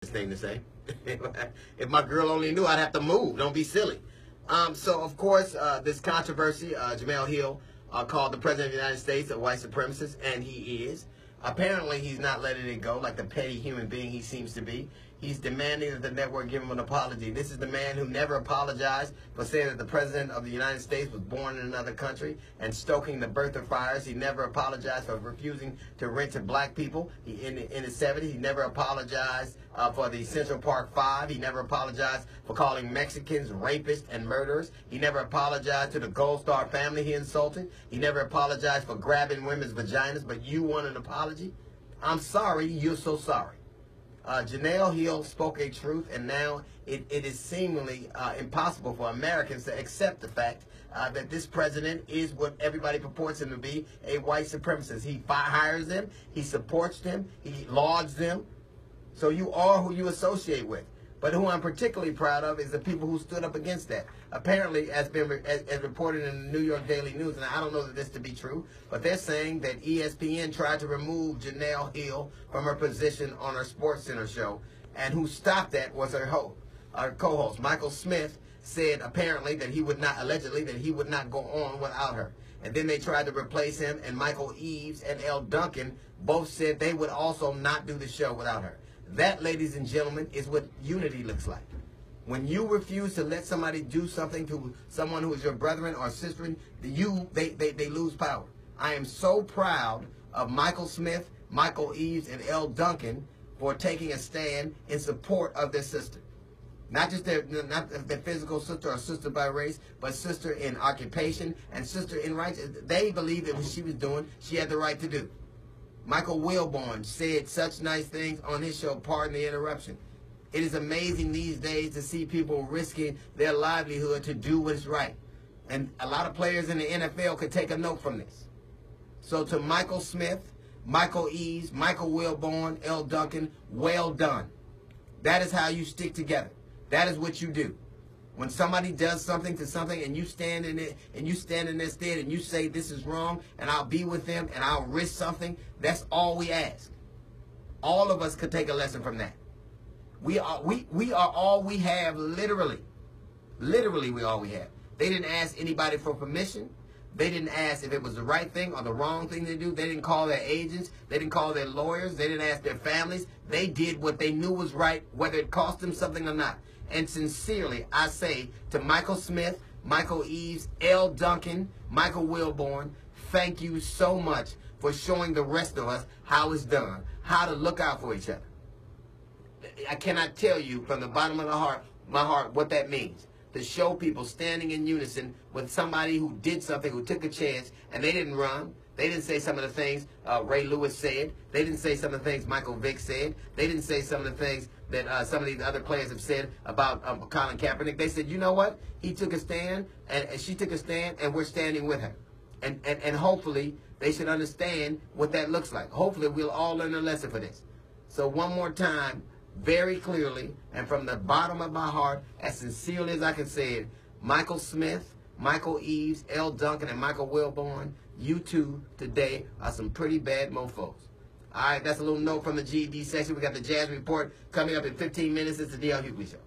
thing to say. If my girl only knew, I'd have to move. Don't be silly. So, of course, this controversy, Jemele Hill called the President of the United States a white supremacist, and he is. Apparently, he's not letting it go like the petty human being he seems to be. He's demanding that the network give him an apology. This is the man who never apologized for saying that the President of the United States was born in another country and stoking the birther fires. He never apologized for refusing to rent to black people. In his 70s, he never apologized for the Central Park Five. He never apologized for calling Mexicans rapists and murderers. He never apologized to the Gold Star family he insulted. He never apologized for grabbing women's vaginas, but you want an apology? I'm sorry, you're so sorry. Jemele Hill spoke a truth, and now it is seemingly impossible for Americans to accept the fact that this president is what everybody purports him to be, a white supremacist. He hires them, he supports them, he lauds them. So you are who you associate with. But who I'm particularly proud of is the people who stood up against that. Apparently, as reported in the New York Daily News, and I don't know that this to be true, but they're saying that ESPN tried to remove Jemele Hill from her position on her SportsCenter show, and who stopped that was her co-host. Michael Smith said apparently that he would not, allegedly, that he would not go on without her. And then they tried to replace him, and Michael Eaves and Elle Duncan both said they would also not do the show without her. That, ladies and gentlemen, is what unity looks like. When you refuse to let somebody do something to someone who is your brethren or sister, they lose power. I am so proud of Michael Smith, Michael Eaves, and Elle Duncan for taking a stand in support of their sister. Not just their physical sister or sister by race, but sister in occupation and sister in rights. They believed that what she was doing, she had the right to do. Michael Wilborn said such nice things on his show, Pardon the Interruption. It is amazing these days to see people risking their livelihood to do what is right. And a lot of players in the NFL could take a note from this. So to Michael Smith, Michael Eaves, Michael Wilborn, Elle Duncan, well done. That is how you stick together. That is what you do. When somebody does something to something and you stand in it and you stand in their stead and you say this is wrong and I'll be with them and I'll risk something, that's all we ask. All of us could take a lesson from that. We are all we have, literally. Literally we all we have. They didn't ask anybody for permission. They didn't ask if it was the right thing or the wrong thing to do. They didn't call their agents. They didn't call their lawyers. They didn't ask their families. They did what they knew was right, whether it cost them something or not. And sincerely, I say to Michael Smith, Michael Eaves, Elle Duncan, Michael Wilborn, thank you so much for showing the rest of us how it's done, how to look out for each other. I cannot tell you from the bottom of my heart, what that means. To show people standing in unison with somebody who did something, who took a chance, and they didn't run. They didn't say some of the things Ray Lewis said. They didn't say some of the things Michael Vick said. They didn't say some of the things that some of these other players have said about Colin Kaepernick. They said, you know what? He took a stand, and she took a stand, and we're standing with her. And hopefully they should understand what that looks like. Hopefully we'll all learn a lesson for this. So one more time, very clearly, and from the bottom of my heart, as sincerely as I can say it, Michael Smith, Michael Eaves, Elle Duncan, and Michael Wilborn, you two today are some pretty bad mofos. All right, that's a little note from the GED section. We got the Jazz Report coming up in 15 minutes. It's the D.L. Hughley Show.